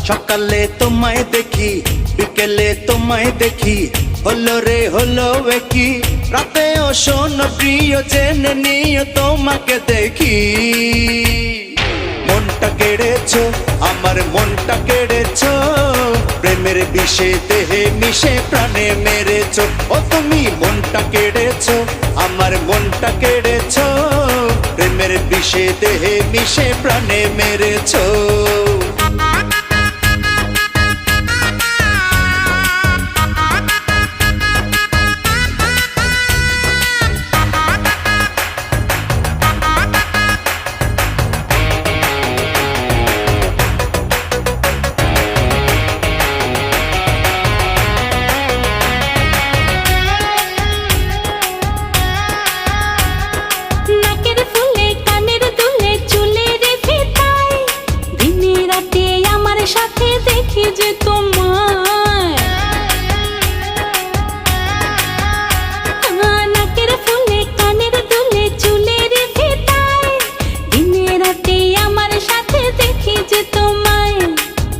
সকালে তোমায় দেখি, বিকেলে তোমায় দেখি, হলো রে হলো কি রাতেও শোনো প্রিয়, জেনে নিও তোমাকে দেখি। মনটা কেড়েছো, আমার মনটা কেড়েছো, প্রেমের বিষে দেহে মিশে প্রাণে মেরেছো। ও তুমি মনটা কেড়েছো, আমার মনটা কেড়েছো, প্রেমের বিষে দেহে মিশে প্রাণে মেরেছো। সাথে দেখি যে তোমায় নাকের ফুলে কানের দুলে চুলের ফিতায়, দিনে রাতে আমার সাথে দেখি যে তোমায়।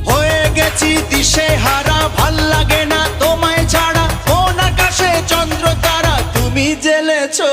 হয়ে গেছি দিশে হারা, ভাল লাগে না তোমায় ছাড়া, কোন আকাশে চন্দ্র তারা তুমি জ্বেলেছো।